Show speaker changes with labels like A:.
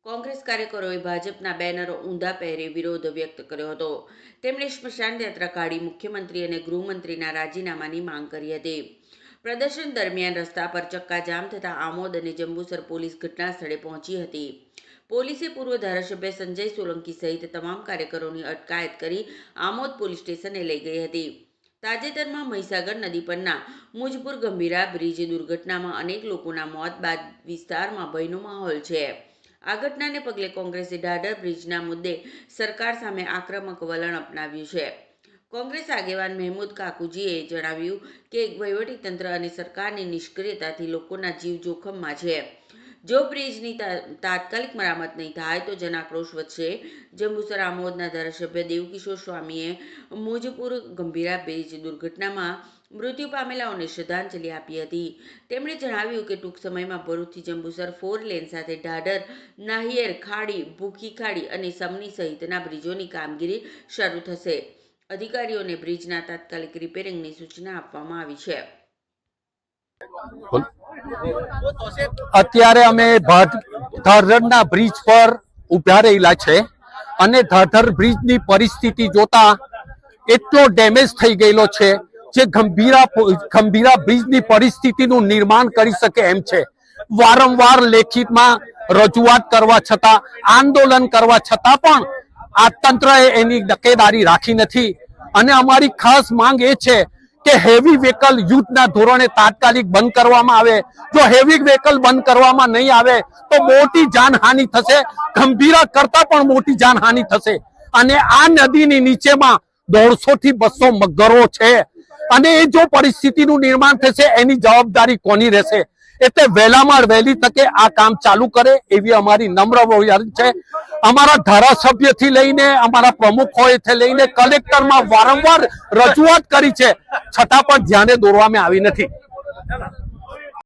A: કોંગ્રેસ કાર્યકરોએ ભાજપના બેનરો ઊંધા પહેરી વિરોધ વ્યક્ત કર્યો હતો। તેમણે સ્મશાન યાત્રા કાઢી મુખ્યમંત્રી અને ગૃહમંત્રીના રાજીનામાની માંગ કરી હતી। પ્રદર્શન દરમિયાન રસ્તા પર ચક્કાજામ થતાં આમોદ અને જંબુસર પોલીસ ઘટના સ્થળે પહોંચી હતી। પોલીસે પૂર્વ ધારાસભ્ય સંજય સોલંકી સહિત તમામ કાર્યકરોની અટકાયત કરી આમોદ પોલીસ સ્ટેશને લઈ ગઈ હતી। તાજેતરમાં મહીસાગર નદી પરના મુજપુર ગંભીરા બ્રિજ દુર્ઘટનામાં અનેક લોકોના મોત બાદ વિસ્તારમાં ભયનો માહોલ છે। આ ઘટનાને પગલે કોંગ્રેસે ઢાઢર બ્રિજના મુદ્દે સરકાર સામે આક્રમક વલણ અપનાવ્યું છે। કોંગ્રેસ આગેવાન મહેમૂદ કાકુજીએ જણાવ્યું કે વહીવટીતંત્ર અને સરકારની નિષ્ક્રિયતાથી લોકોના જીવ જોખમમાં છે। જો બ્રિજની તાત્કાલિક મરામત નહીં થાય તો જનાક્રોશ વધશે। જંબુસર આમોદના ધારાસભ્ય દેવકિશોર સ્વામીએ મુજપુર ગંભીરા બ્રિજ દુર્ઘટનામાં મૃત્યુ પામેલાઓને શ્રદ્ધાંજલિ આપી હતી। તેમણે જણાવ્યું કે ટૂંક સમયમાં ભરૂચથી જંબુસર 4 લેન સાથે ઢાઢર, નાહિયેર ખાડી, ભૂખી ખાડી અને સમની સહિતના બ્રિજોની કામગીરી શરૂ થશે। અધિકારીઓને બ્રિજના તાત્કાલિક રિપેરિંગની સૂચના આપવામાં આવી છે।
B: અત્યારે અમે ધાધરના બ્રિજ પર ઉભા રહેલા છે અને ધાધર બ્રિજની પરિસ્થિતિ જોતા એટલો ડેમેજ થઈ ગયેલો છે જે ગંભીરા બ્રિજની પરિસ્થિતિનું નિર્માણ કરી શકે એમ છે। વારંવાર લેખિતમાં રજૂઆત કરવા છતાં, આંદોલન કરવા છતાં પણ આ તંત્રએ એની તકેદારી રાખી નથી અને અમારી ખાસ માંગ એ છે કે હેવી વ્હીકલ યુદ્ધના ધોરણે તાત્કાલિક બંધ કરવામાં આવે। જો હેવી વ્હીકલ બંધ કરવામાં નહીં આવે તો મોટી જાનહાનિ થશે, ગંભીરા કરતા પણ મોટી જાનહાનિ થશે। અને આ નદીની નીચેમાં 150 થી 200 મગરો છે અને એ જો પરિસ્થિતિનું નિર્માણ થશે એની જવાબદારી કોની રહેશે? એટલે વહેલામાં વહેલી તકે આ કામ ચાલુ કરે એવી અમારી નમ્ર વિનંતી છે। અમારા ધારાસભ્યથી લઈને અમારા પ્રમુખોથી લઈને કલેક્ટરમાં વારંવાર રજૂઆત કરી છે, છતાં પણ ધ્યાને દોરવામાં આવી નથી।